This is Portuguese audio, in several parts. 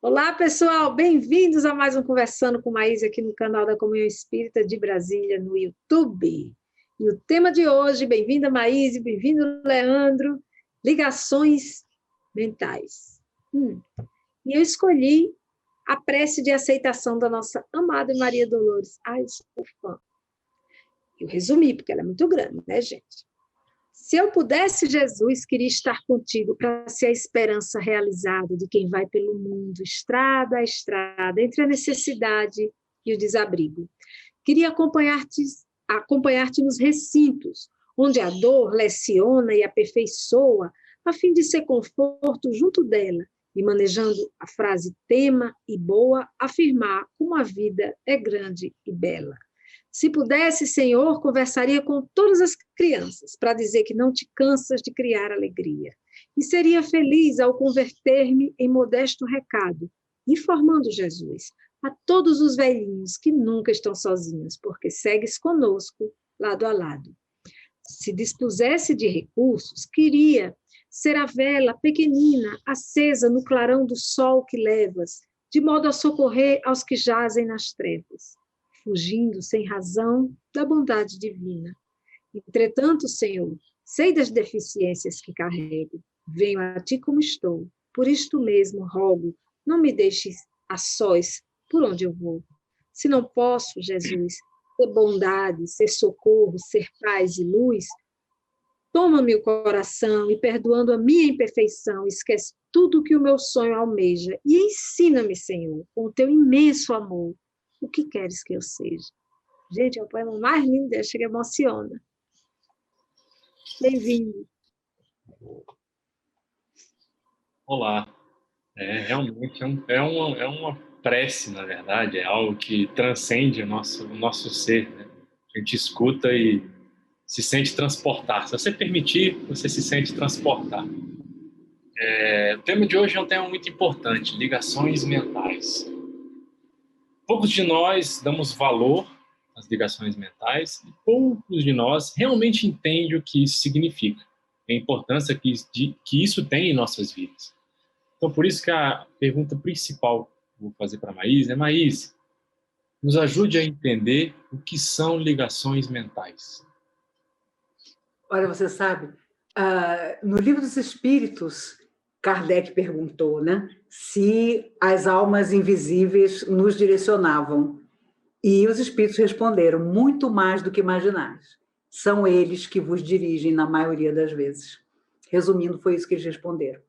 Olá, pessoal, bem-vindos a mais um Conversando com Maíse aqui no canal da Comunhão Espírita de Brasília, no YouTube. E o tema de hoje, bem-vinda Maíse, bem-vindo Leandro, ligações mentais. E eu escolhi a prece de aceitação da nossa amada Maria Dolores. Ai, sou fã. Eu resumi, porque ela é muito grande, né, gente? Se eu pudesse, Jesus, queria estar contigo para ser a esperança realizada de quem vai pelo mundo, estrada a estrada, entre a necessidade e o desabrigo. Queria acompanhar-te nos recintos, onde a dor leciona e aperfeiçoa, a fim de ser conforto junto dela, e manejando a frase tema e boa, afirmar como a vida é grande e bela. Se pudesse, Senhor, conversaria com todas as crianças para dizer que não te cansas de criar alegria. E seria feliz ao converter-me em modesto recado, informando Jesus a todos os velhinhos que nunca estão sozinhos, porque segues conosco lado a lado. Se dispusesse de recursos, queria ser a vela pequenina, acesa no clarão do sol que levas, de modo a socorrer aos que jazem nas trevas, fugindo sem razão da bondade divina. Entretanto, Senhor, sei das deficiências que carrego, venho a ti como estou, por isto mesmo rogo, não me deixes a sós por onde eu vou. Se não posso, Jesus, ser bondade, ser socorro, ser paz e luz, toma-me o coração e, perdoando a minha imperfeição, esquece tudo que o meu sonho almeja e ensina-me, Senhor, com o teu imenso amor, o que queres que eu seja. Gente, é o poema mais lindo dele, chega e emociona. Bem-vindo. Olá. Realmente é uma prece, na verdade, é algo que transcende o nosso ser, né? A gente escuta e se sente transportar. Se você permitir, você se sente transportar. O tema de hoje é um tema muito importante, ligações mentais. Poucos de nós damos valor às ligações mentais e poucos de nós realmente entendem o que isso significa, a importância que isso tem em nossas vidas. Então, por isso que a pergunta principal que eu vou fazer para a Maíse é: Maíse, nos ajude a entender o que são ligações mentais. Olha, você sabe, no Livro dos Espíritos, Kardec perguntou, né, se as almas invisíveis nos direcionavam. E os espíritos responderam: muito mais do que imaginais. São eles que vos dirigem na maioria das vezes. Resumindo, foi isso que eles responderam.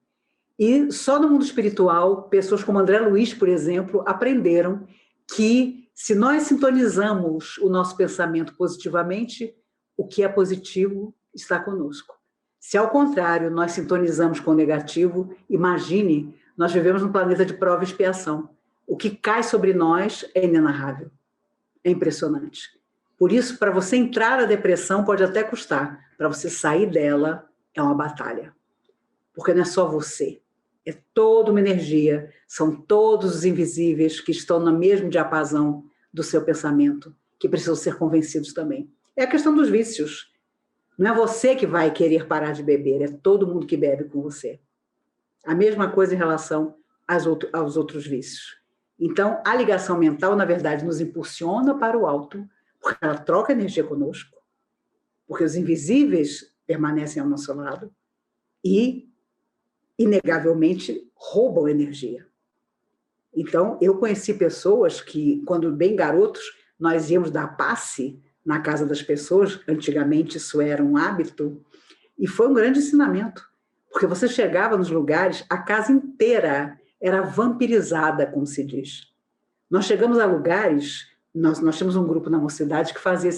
E só no mundo espiritual, pessoas como André Luiz, por exemplo, aprenderam que se nós sintonizamos o nosso pensamento positivamente, o que é positivo está conosco. Se, ao contrário, nós sintonizamos com o negativo, imagine, nós vivemos num planeta de prova e expiação. O que cai sobre nós é inenarrável. É impressionante. Por isso, para você entrar na depressão pode até custar. Para você sair dela, é uma batalha. Porque não é só você. É toda uma energia. São todos os invisíveis que estão no mesmo diapasão do seu pensamento, que precisam ser convencidos também. É a questão dos vícios. Não é você que vai querer parar de beber, é todo mundo que bebe com você. A mesma coisa em relação aos outros vícios. Então, a ligação mental, na verdade, nos impulsiona para o alto, porque ela troca energia conosco, porque os invisíveis permanecem ao nosso lado e, inegavelmente, roubam energia. Então, eu conheci pessoas que, quando bem garotos, nós íamos dar passe na casa das pessoas, antigamente isso era um hábito, e foi um grande ensinamento, porque você chegava nos lugares, a casa inteira era vampirizada, como se diz. Nós chegamos a lugares, nós tínhamos um grupo na mocidade que fazia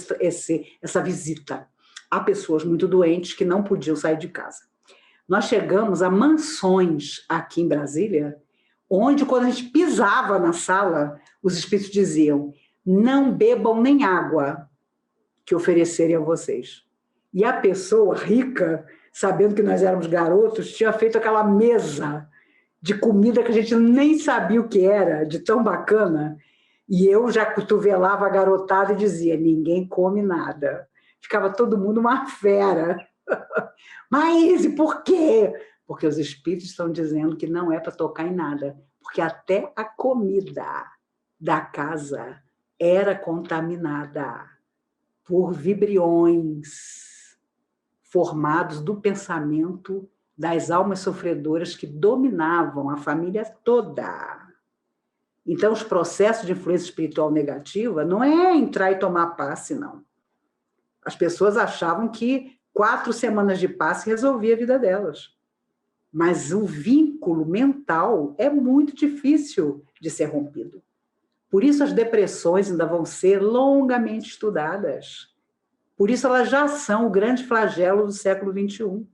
essa visita a pessoas muito doentes que não podiam sair de casa. Nós chegamos a mansões aqui em Brasília, onde, quando a gente pisava na sala, os espíritos diziam: não bebam nem água que oferecerem a vocês. E a pessoa rica, sabendo que nós éramos garotos, tinha feito aquela mesa de comida que a gente nem sabia o que era, de tão bacana. E eu já cotovelava a garotada e dizia: ninguém come nada. Ficava todo mundo uma fera. Mas por quê? Porque os espíritos estão dizendo que não é para tocar em nada, porque até a comida da casa era contaminada por vibriões formados do pensamento das almas sofredoras que dominavam a família toda. Então, os processos de influência espiritual negativa não é entrar e tomar passe, não. As pessoas achavam que 4 semanas de passe resolvia a vida delas. Mas o vínculo mental é muito difícil de ser rompido. Por isso as depressões ainda vão ser longamente estudadas. Por isso elas já são o grande flagelo do século XXI.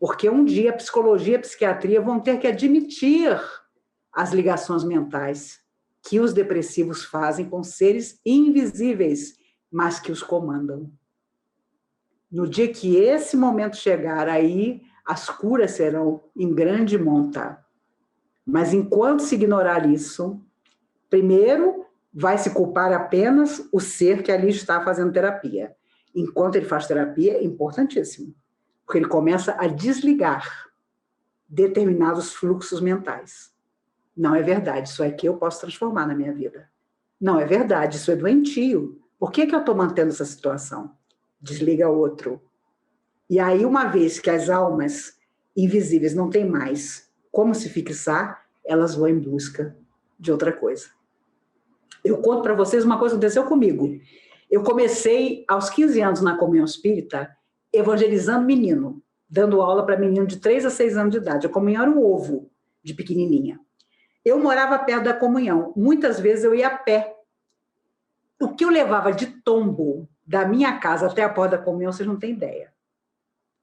Porque um dia a psicologia e a psiquiatria vão ter que admitir as ligações mentais que os depressivos fazem com seres invisíveis, mas que os comandam. No dia que esse momento chegar, aí as curas serão em grande monta. Mas enquanto se ignorar isso, primeiro vai se culpar apenas o ser que ali está fazendo terapia. Enquanto ele faz terapia, é importantíssimo, porque ele começa a desligar determinados fluxos mentais. Não é verdade, isso aqui eu posso transformar na minha vida. Não é verdade, isso é doentio. Por que eu estou mantendo essa situação? Desliga outro. E aí, uma vez que as almas invisíveis não têm mais como se fixar, elas vão em busca de outra coisa. Eu conto para vocês uma coisa que aconteceu comigo. Eu comecei, aos 15 anos, na comunhão espírita, evangelizando menino, dando aula para menino de 3 a 6 anos de idade. A comunhão era um ovo de pequenininha. Eu morava perto da comunhão. Muitas vezes eu ia a pé. O que eu levava de tombo da minha casa até a porta da comunhão, vocês não têm ideia.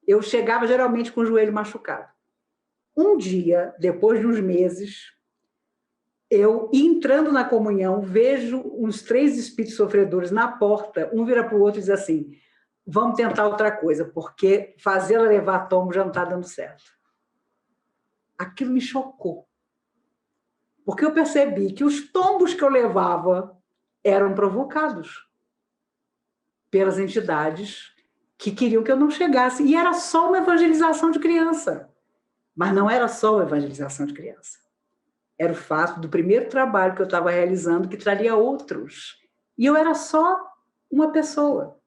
Eu chegava geralmente com o joelho machucado. Um dia, depois de uns meses, eu, entrando na comunhão, vejo uns 3 espíritos sofredores na porta, um vira para o outro e diz assim, vamos tentar outra coisa, porque fazê-la levar tombo já não está dando certo. Aquilo me chocou. Porque eu percebi que os tombos que eu levava eram provocados pelas entidades que queriam que eu não chegasse. E era só uma evangelização de criança. Mas não era só uma evangelização de criança. Era o fato do primeiro trabalho que eu estava realizando que traria outros. E eu era só uma pessoa.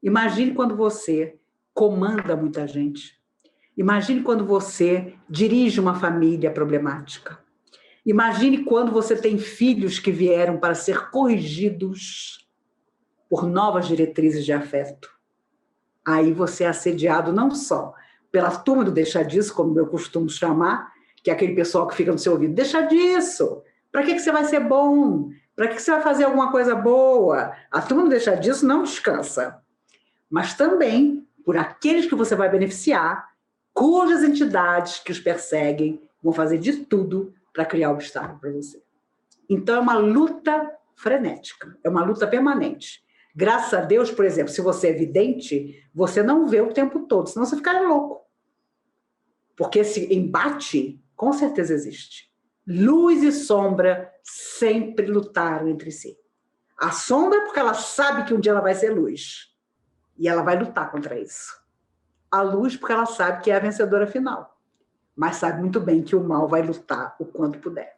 Imagine quando você comanda muita gente. Imagine quando você dirige uma família problemática. Imagine quando você tem filhos que vieram para ser corrigidos por novas diretrizes de afeto. Aí você é assediado não só pela turma do deixa disso, como eu costumo chamar, que é aquele pessoal que fica no seu ouvido, deixa disso, para que você vai ser bom? Para que você vai fazer alguma coisa boa? A turma do deixa disso não descansa. Mas também por aqueles que você vai beneficiar, cujas entidades que os perseguem vão fazer de tudo para criar obstáculo para você. Então é uma luta frenética, é uma luta permanente. Graças a Deus, por exemplo, se você é vidente, você não vê o tempo todo, senão você ficaria louco. Porque esse embate, com certeza existe. Luz e sombra sempre lutaram entre si. A sombra, porque ela sabe que um dia ela vai ser luz. E ela vai lutar contra isso. A luz, porque ela sabe que é a vencedora final. Mas sabe muito bem que o mal vai lutar o quanto puder.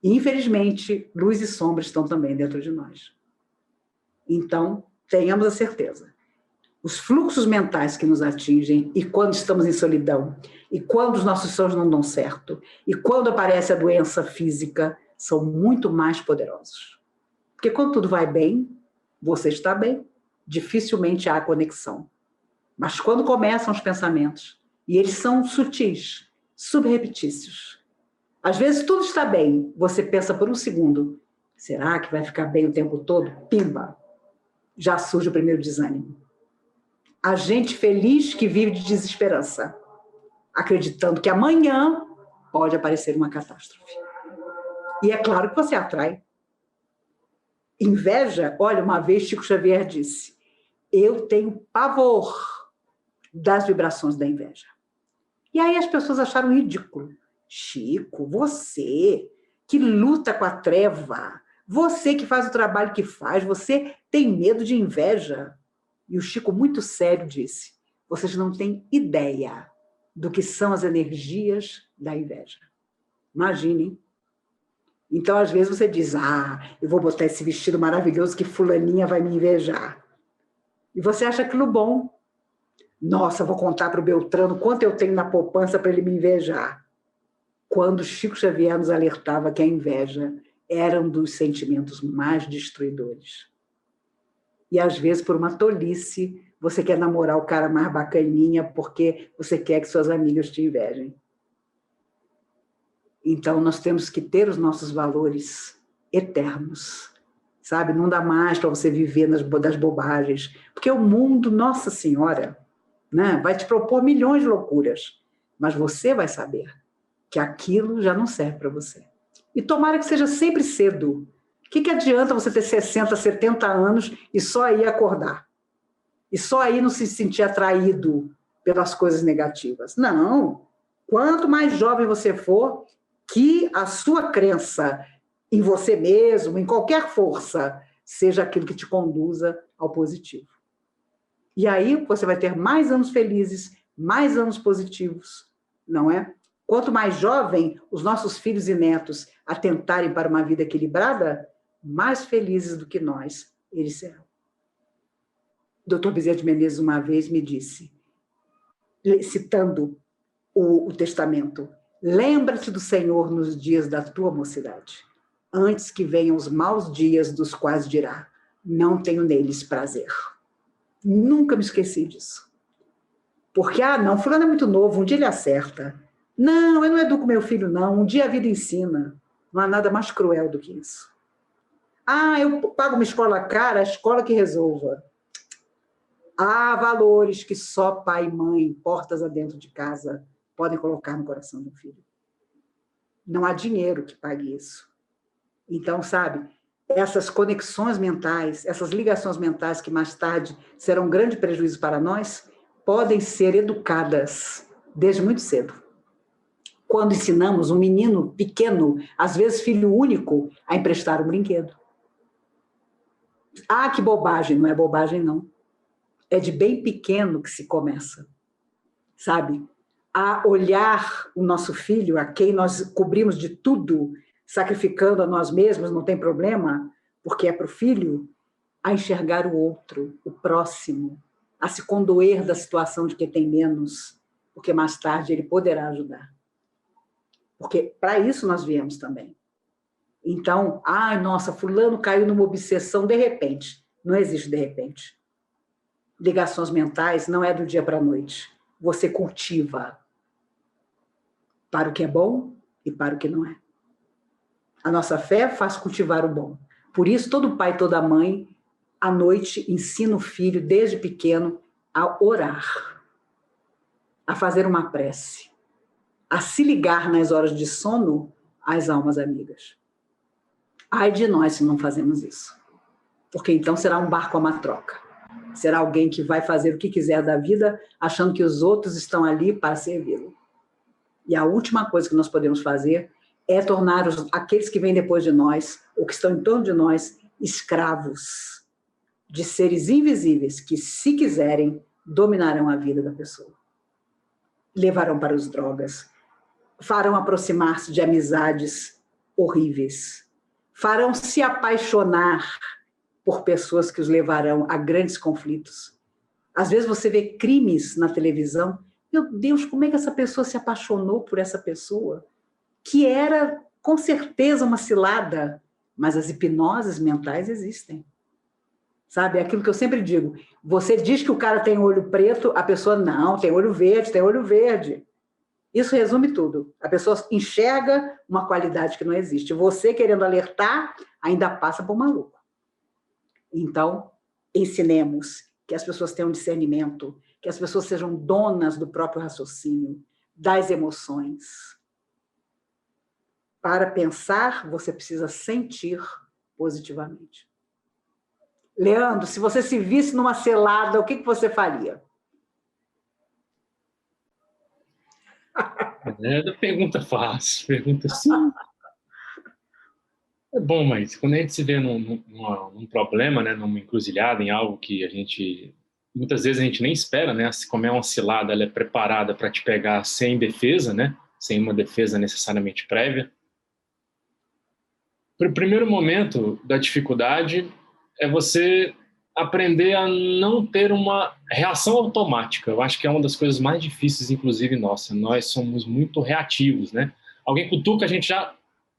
E, infelizmente, luz e sombra estão também dentro de nós. Então, tenhamos a certeza. Os fluxos mentais que nos atingem, e quando estamos em solidão, e quando os nossos sonhos não dão certo, e quando aparece a doença física, são muito mais poderosos. Porque quando tudo vai bem, você está bem, dificilmente há conexão. Mas quando começam os pensamentos, e eles são sutis, subrepetícios, às vezes tudo está bem, você pensa por um segundo, será que vai ficar bem o tempo todo? Pimba! Já surge o primeiro desânimo. A gente feliz que vive de desesperança, acreditando que amanhã pode aparecer uma catástrofe. E é claro que você atrai. Inveja, olha, uma vez Chico Xavier disse, eu tenho pavor das vibrações da inveja. E aí as pessoas acharam ridículo. Chico, você que luta com a treva, você que faz o trabalho que faz, você tem medo de inveja? E o Chico, muito sério, disse, vocês não têm ideia do que são as energias da inveja. Imagine. Então, às vezes, você diz, eu vou botar esse vestido maravilhoso que fulaninha vai me invejar. E você acha aquilo bom. Nossa, vou contar para o Beltrano quanto eu tenho na poupança para ele me invejar. Quando Chico Xavier nos alertava que a inveja era um dos sentimentos mais destruidores. E, às vezes, por uma tolice, você quer namorar o cara mais bacaninha porque você quer que suas amigas te invejem. Então, nós temos que ter os nossos valores eternos, sabe? Não dá mais para você viver das bobagens, porque o mundo, Nossa Senhora, né, vai te propor milhões de loucuras, mas você vai saber que aquilo já não serve para você. E tomara que seja sempre cedo. O que adianta você ter 60, 70 anos e só aí acordar? E só aí não se sentir atraído pelas coisas negativas? Não. Quanto mais jovem você for, que a sua crença em você mesmo, em qualquer força, seja aquilo que te conduza ao positivo. E aí você vai ter mais anos felizes, mais anos positivos, não é? Quanto mais jovem os nossos filhos e netos atentarem para uma vida equilibrada, mais felizes do que nós eles serão. O Dr. Bezerra de Menezes uma vez me disse, citando o Testamento, lembra-te do Senhor nos dias da tua mocidade, antes que venham os maus dias dos quais dirá, não tenho neles prazer. Nunca me esqueci disso. Porque, não, fulano é muito novo, um dia ele acerta. Não, eu não educo meu filho, não, um dia a vida ensina. Não há nada mais cruel do que isso. Eu pago uma escola cara, a escola que resolva. Há valores que só pai e mãe, portas adentro de casa, podem colocar no coração do filho. Não há dinheiro que pague isso. Então, sabe, essas conexões mentais, essas ligações mentais que mais tarde serão um grande prejuízo para nós, podem ser educadas desde muito cedo. Quando ensinamos um menino pequeno, às vezes filho único, a emprestar um brinquedo. Que bobagem, não é bobagem não. É de bem pequeno que se começa, sabe? A olhar o nosso filho, a quem nós cobrimos de tudo, sacrificando a nós mesmos, não tem problema, porque é para o filho, a enxergar o outro, o próximo, a se condoer da situação de quem tem menos, porque mais tarde ele poderá ajudar. Porque para isso nós viemos também. Então, nossa, fulano caiu numa obsessão de repente. Não existe de repente. Ligações mentais não é do dia para a noite. Você cultiva para o que é bom e para o que não é. A nossa fé faz cultivar o bom. Por isso, todo pai, toda mãe, à noite, ensina o filho, desde pequeno, a orar, a fazer uma prece, a se ligar nas horas de sono às almas amigas. Ai de nós se não fazemos isso. Porque então será um barco a matroca. Será alguém que vai fazer o que quiser da vida, achando que os outros estão ali para servi-lo. E a última coisa que nós podemos fazer é tornar aqueles que vêm depois de nós, ou que estão em torno de nós, escravos de seres invisíveis que, se quiserem, dominarão a vida da pessoa. Levarão para as drogas, farão aproximar-se de amizades horríveis, farão se apaixonar por pessoas que os levarão a grandes conflitos. Às vezes você vê crimes na televisão, meu Deus, como é que essa pessoa se apaixonou por essa pessoa? Que era, com certeza, uma cilada, mas as hipnoses mentais existem. Sabe, é aquilo que eu sempre digo, você diz que o cara tem olho preto, a pessoa não, tem olho verde, tem olho verde. Isso resume tudo. A pessoa enxerga uma qualidade que não existe. Você, querendo alertar, ainda passa por maluco. Então, ensinemos que as pessoas tenham discernimento, que as pessoas sejam donas do próprio raciocínio, das emoções. Para pensar, você precisa sentir positivamente. Leandro, se você se visse numa selada, o que você faria? Pergunta fácil, pergunta sim. É bom, mas quando a gente se vê num problema, né, numa encruzilhada, em algo que muitas vezes a gente nem espera, né? Como é uma cilada, ela é preparada para te pegar sem defesa, né? sem uma defesa necessariamente prévia. O primeiro momento da dificuldade é você aprender a não ter uma reação automática. Eu acho que é uma das coisas mais difíceis, inclusive, nossa. Nós somos muito reativos, né? Alguém cutuca, a gente já...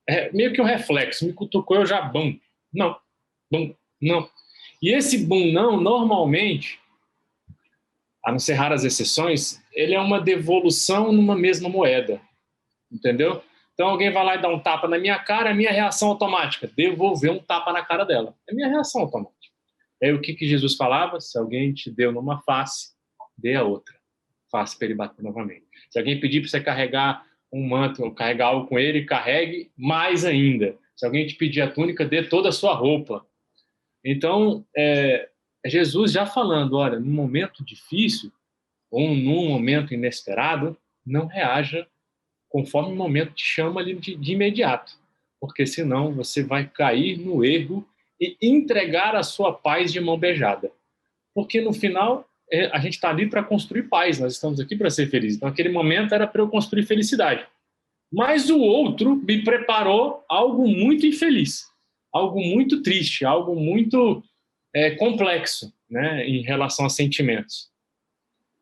É meio que um reflexo. Me cutucou, eu já... Bum, não. Bum, não. E esse bum, não, normalmente, a não ser raras exceções, ele é uma devolução numa mesma moeda. Entendeu? Então alguém vai lá e dá um tapa na minha cara, é minha reação automática. Devolver um tapa na cara dela. É minha reação automática. Aí o que Jesus falava? Se alguém te deu numa face, dê a outra. Face para ele bater novamente. Se alguém pedir para você carregar um manto, ou carregar algo com ele, carregue mais ainda. Se alguém te pedir a túnica, dê toda a sua roupa. Então, Jesus já falando, olha, num momento difícil, ou num momento inesperado, não reaja conforme o momento te chama ali de imediato. Porque senão você vai cair no erro e entregar a sua paz de mão beijada. Porque no final, a gente está ali para construir paz, nós estamos aqui para ser felizes. Então, aquele momento era para eu construir felicidade. Mas o outro me preparou algo muito infeliz, algo muito triste, algo muito complexo, né, em relação a sentimentos.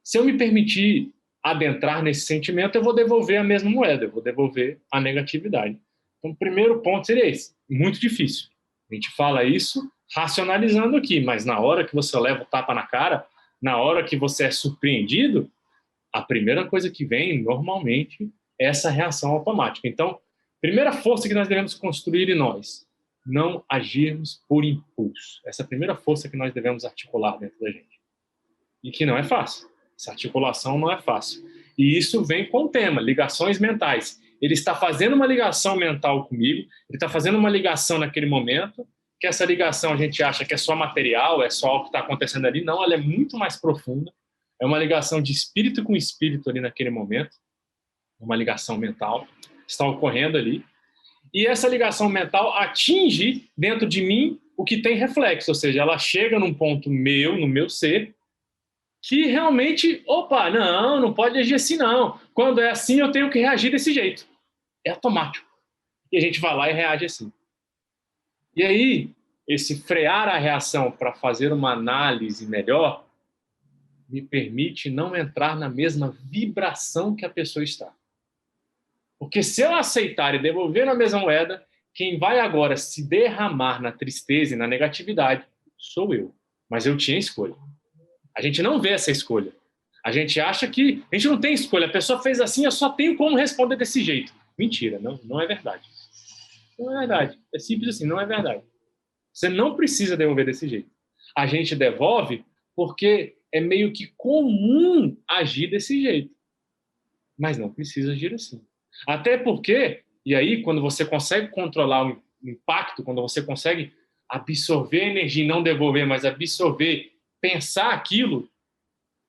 Se eu me permitir adentrar nesse sentimento, eu vou devolver a mesma moeda, eu vou devolver a negatividade. Então, o primeiro ponto seria esse, muito difícil. A gente fala isso racionalizando aqui, mas na hora que você leva o tapa na cara, na hora que você é surpreendido, a primeira coisa que vem, normalmente, é essa reação automática. Então, primeira força que nós devemos construir em nós, não agirmos por impulso. Essa é a primeira força que nós devemos articular dentro da gente. E que não é fácil. Essa articulação não é fácil. E isso vem com o tema, ligações mentais. Ele está fazendo uma ligação mental comigo, ele está fazendo uma ligação naquele momento, que essa ligação a gente acha que é só material, é só algo que está acontecendo ali. Não, ela é muito mais profunda. É uma ligação de espírito com espírito ali naquele momento. Uma ligação mental está ocorrendo ali. E essa ligação mental atinge dentro de mim o que tem reflexo, ou seja, ela chega num ponto meu, no meu ser, que realmente, opa, não pode agir assim não. Quando é assim, eu tenho que reagir desse jeito. É automático. E a gente vai lá e reage assim. E aí, esse frear a reação para fazer uma análise melhor me permite não entrar na mesma vibração que a pessoa está. Porque se eu aceitar e devolver na mesma moeda, quem vai agora se derramar na tristeza e na negatividade sou eu. Mas eu tinha escolha. A gente não vê essa escolha. A gente acha que a gente não tem escolha. A pessoa fez assim, eu só tenho como responder desse jeito. Mentira, não é verdade. Não é verdade. É simples assim, não é verdade. Você não precisa devolver desse jeito. A gente devolve porque é meio que comum agir desse jeito. Mas não precisa agir assim. Até porque, e aí, quando você consegue controlar o impacto, quando você consegue absorver a energia e não devolver, mas absorver, pensar aquilo,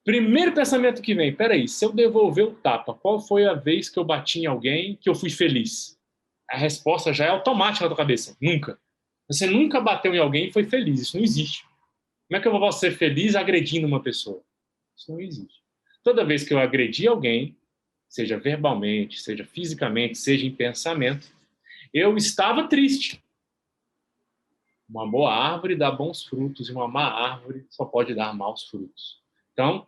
primeiro pensamento que vem, peraí, se eu devolver o tapa, qual foi a vez que eu bati em alguém que eu fui feliz? A resposta já é automática na tua cabeça, nunca. Você nunca bateu em alguém e foi feliz, isso não existe. Como é que eu vou ser feliz agredindo uma pessoa? Isso não existe. Toda vez que eu agredi alguém, seja verbalmente, seja fisicamente, seja em pensamento, eu estava triste. Uma boa árvore dá bons frutos e uma má árvore só pode dar maus frutos. Então,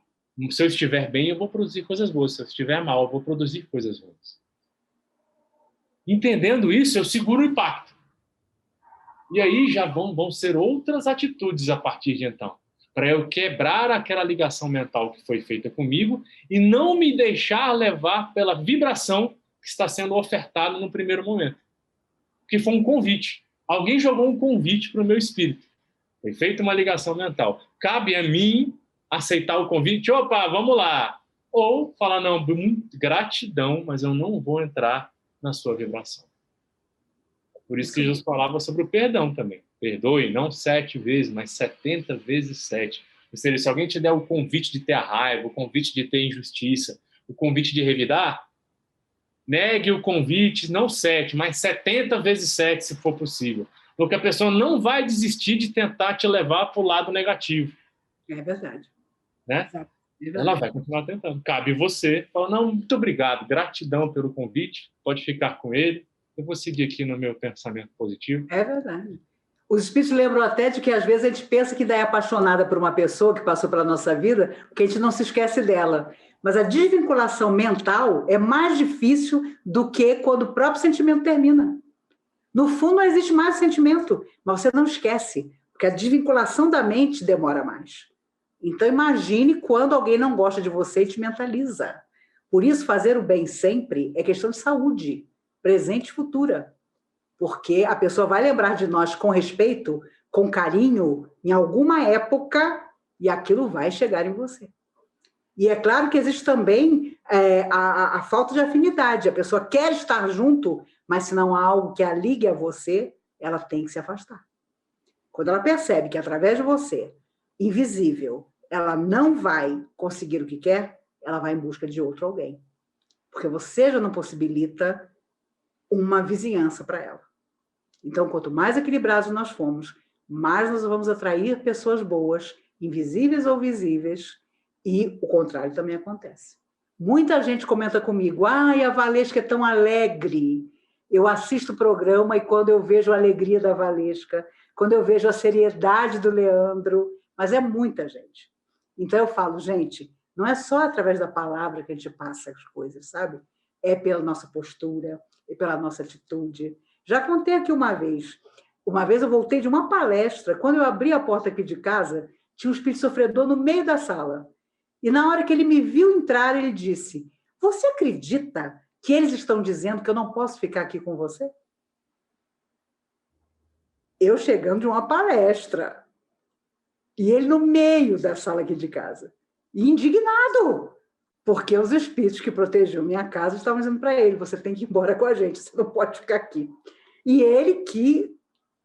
se eu estiver bem, eu vou produzir coisas boas. Se eu estiver mal, eu vou produzir coisas ruins. Entendendo isso, eu seguro o impacto. E aí já vão ser outras atitudes a partir de então, para eu quebrar aquela ligação mental que foi feita comigo e não me deixar levar pela vibração que está sendo ofertada no primeiro momento. Porque foi um convite. Alguém jogou um convite para o meu espírito. Foi feita uma ligação mental. Cabe a mim aceitar o convite. Opa, vamos lá. Ou falar, não, gratidão, mas eu não vou entrar na sua vibração. Por isso que Jesus falava sobre o perdão também. Perdoe, não 7 vezes, mas 70 vezes 7. Ou seja, se alguém te der o convite de ter a raiva, o convite de ter injustiça, o convite de revidar, negue o convite, não 7, mas 70 vezes 7, se for possível. Porque a pessoa não vai desistir de tentar te levar para o lado negativo. É verdade. Né? ela vai continuar tentando. Cabe você falar, não, muito obrigado, gratidão pelo convite, pode ficar com ele, eu vou seguir aqui no meu pensamento positivo. É verdade. Os espíritos lembram até de que, às vezes, a gente pensa que daí é apaixonada por uma pessoa que passou pela nossa vida, porque a gente não se esquece dela. Mas a desvinculação mental é mais difícil do que quando o próprio sentimento termina. No fundo, não existe mais sentimento, mas você não esquece, porque a desvinculação da mente demora mais. Então, imagine quando alguém não gosta de você e te mentaliza. Por isso, fazer o bem sempre é questão de saúde, presente e futura. Porque a pessoa vai lembrar de nós com respeito, com carinho, em alguma época, e aquilo vai chegar em você. E é claro que existe também a falta de afinidade. A pessoa quer estar junto, mas se não há algo que a ligue a você, ela tem que se afastar. Quando ela percebe que através de você, invisível, ela não vai conseguir o que quer, ela vai em busca de outro alguém. Porque você já não possibilita uma vizinhança para ela. Então, quanto mais equilibrados nós formos, mais nós vamos atrair pessoas boas, invisíveis ou visíveis, e o contrário também acontece. Muita gente comenta comigo, a Valesca é tão alegre. Eu assisto o programa e quando eu vejo a alegria da Valesca, quando eu vejo a seriedade do Leandro, mas é muita gente. Então eu falo, gente, não é só através da palavra que a gente passa as coisas, sabe? É pela nossa postura, é pela nossa atitude. Já contei aqui uma vez eu voltei de uma palestra, quando eu abri a porta aqui de casa, tinha um espírito sofredor no meio da sala. E na hora que ele me viu entrar, ele disse, você acredita que eles estão dizendo que eu não posso ficar aqui com você? Eu chegando de uma palestra, e ele no meio da sala aqui de casa, e indignado, porque os espíritos que protegiam minha casa estavam dizendo para ele, você tem que ir embora com a gente, você não pode ficar aqui. E ele que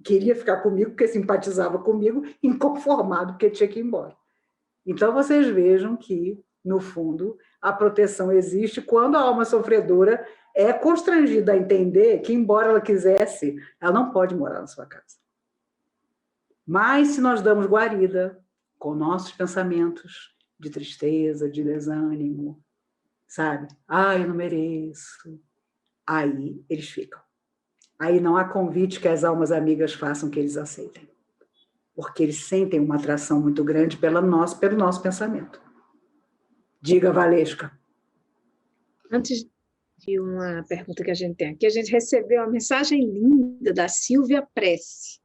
queria ficar comigo, porque simpatizava comigo, inconformado, porque tinha que ir embora. Então, vocês vejam que, no fundo, a proteção existe quando a alma sofredora é constrangida a entender que, embora ela quisesse, ela não pode morar na sua casa. Mas, se nós damos guarida com nossos pensamentos de tristeza, de desânimo, sabe? Eu não mereço. Aí, eles ficam. Aí não há convite que as almas amigas façam que eles aceitem. Porque eles sentem uma atração muito grande pelo nosso pensamento. Diga, Valesca. Antes de uma pergunta que a gente tem aqui, a gente recebeu uma mensagem linda da Silvia Prece.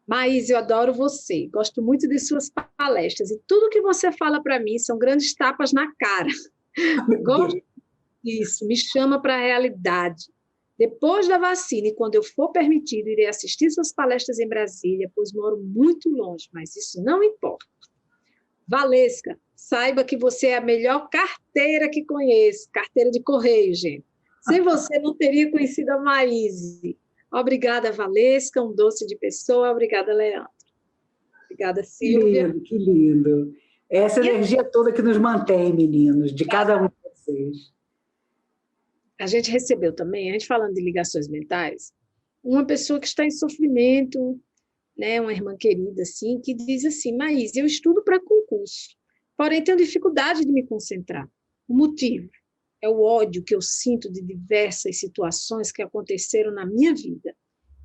Maís, eu adoro você, gosto muito de suas palestras, e tudo que você fala para mim são grandes tapas na cara. Gosto disso, me chama para a realidade. Depois da vacina, e quando eu for permitido, irei assistir suas palestras em Brasília, pois moro muito longe, mas isso não importa. Valesca, saiba que você é a melhor carteira que conheço, carteira de correio, gente. Sem você, não teria conhecido a Maíse. Obrigada, Valesca, um doce de pessoa. Obrigada, Leandro. Obrigada, Silvia. Que lindo. Essa energia toda que nos mantém, meninos, de cada um de vocês. A gente recebeu também, a gente falando de ligações mentais, uma pessoa que está em sofrimento, né, uma irmã querida, assim, que diz assim, Maís, eu estudo para concurso, porém tenho dificuldade de me concentrar. O motivo é o ódio que eu sinto de diversas situações que aconteceram na minha vida.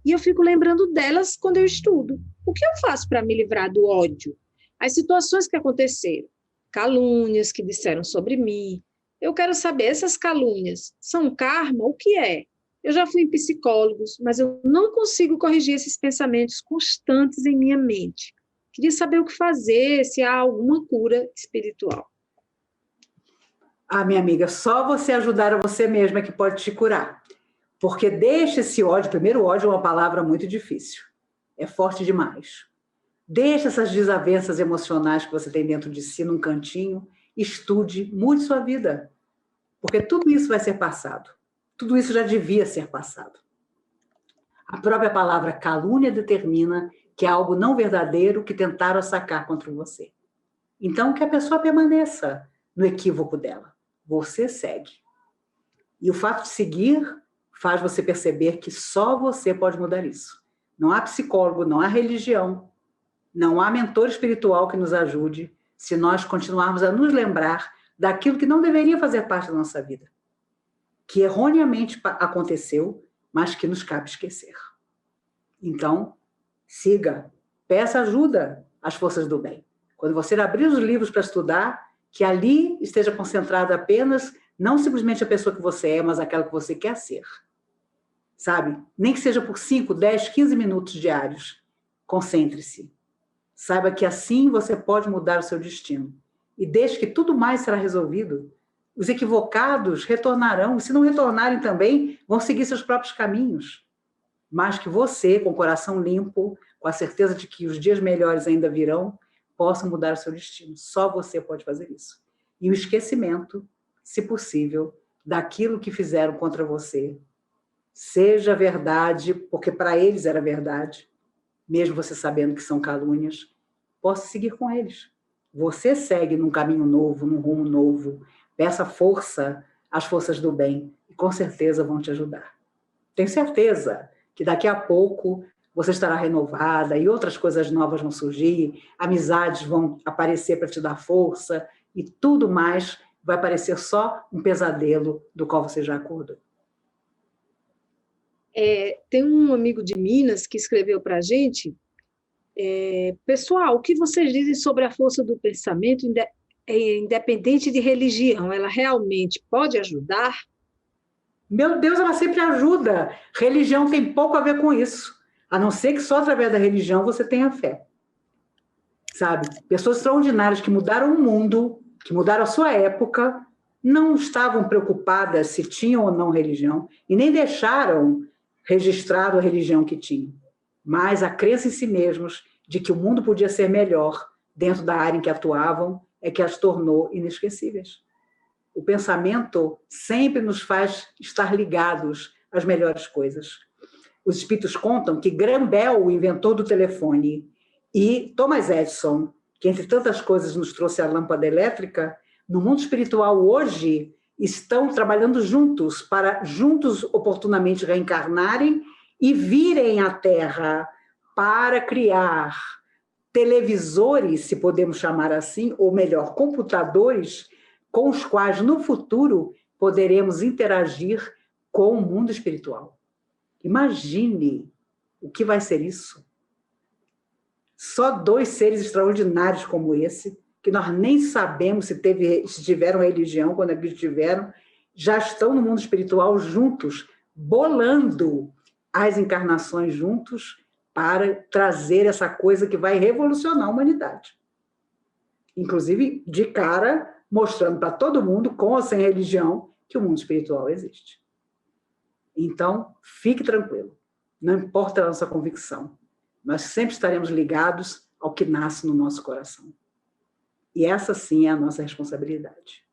E eu fico lembrando delas quando eu estudo. O que eu faço para me livrar do ódio? As situações que aconteceram, calúnias que disseram sobre mim. Eu quero saber, essas calúnias são karma? O que é? Eu já fui em psicólogos, mas eu não consigo corrigir esses pensamentos constantes em minha mente. Queria saber o que fazer, se há alguma cura espiritual. Minha amiga, só você ajudar a você mesma que pode te curar. Porque deixa esse ódio, primeiro, ódio é uma palavra muito difícil. É forte demais. Deixa essas desavenças emocionais que você tem dentro de si num cantinho, estude, mude sua vida. Porque tudo isso vai ser passado. Tudo isso já devia ser passado. A própria palavra calúnia determina que é algo não verdadeiro que tentaram sacar contra você. Então, que a pessoa permaneça no equívoco dela. Você segue. E o fato de seguir faz você perceber que só você pode mudar isso. Não há psicólogo, não há religião, não há mentor espiritual que nos ajude. se nós continuarmos a nos lembrar daquilo que não deveria fazer parte da nossa vida, que erroneamente aconteceu, mas que nos cabe esquecer. Então, siga, peça ajuda às forças do bem. Quando você abrir os livros para estudar, que ali esteja concentrada apenas, não simplesmente a pessoa que você é, mas aquela que você quer ser. Sabe? Nem que seja por 5, 10, 15 minutos diários. Concentre-se. Saiba que assim você pode mudar o seu destino. E desde que tudo mais será resolvido, os equivocados retornarão. E se não retornarem também, vão seguir seus próprios caminhos. Mas que você, com o coração limpo, com a certeza de que os dias melhores ainda virão, possa mudar o seu destino. Só você pode fazer isso. E o esquecimento, se possível, daquilo que fizeram contra você, seja verdade, porque para eles era verdade, mesmo você sabendo que são calúnias, possa seguir com eles. Você segue num caminho novo, num rumo novo, peça força às forças do bem, e com certeza vão te ajudar. Tenho certeza que daqui a pouco você estará renovada e outras coisas novas vão surgir, amizades vão aparecer para te dar força e tudo mais vai parecer só um pesadelo do qual você já acordou. Tem um amigo de Minas que escreveu para a gente, pessoal, o que vocês dizem sobre a força do pensamento independente de religião? Ela realmente pode ajudar? Meu Deus, ela sempre ajuda. Religião tem pouco a ver com isso. A não ser que só através da religião você tenha fé. Sabe? Pessoas extraordinárias que mudaram o mundo, que mudaram a sua época, não estavam preocupadas se tinham ou não religião, e nem deixaram registrado a religião que tinham. Mas a crença em si mesmos de que o mundo podia ser melhor dentro da área em que atuavam é que as tornou inesquecíveis. O pensamento sempre nos faz estar ligados às melhores coisas. Os espíritos contam que Graham Bell, o inventor do telefone, e Thomas Edison, que entre tantas coisas nos trouxe a lâmpada elétrica, no mundo espiritual hoje estão trabalhando juntos para juntos oportunamente reencarnarem e virem à Terra para criar televisores, se podemos chamar assim, ou melhor, computadores, com os quais no futuro poderemos interagir com o mundo espiritual. Imagine o que vai ser isso. Só 2 seres extraordinários como esse, que nós nem sabemos se tiveram religião, quando eles tiveram, já estão no mundo espiritual juntos, bolando as encarnações juntos para trazer essa coisa que vai revolucionar a humanidade. Inclusive, de cara, mostrando para todo mundo, com ou sem religião, que o mundo espiritual existe. Então, fique tranquilo. Não importa a nossa convicção. Nós sempre estaremos ligados ao que nasce no nosso coração. E essa, sim, é a nossa responsabilidade.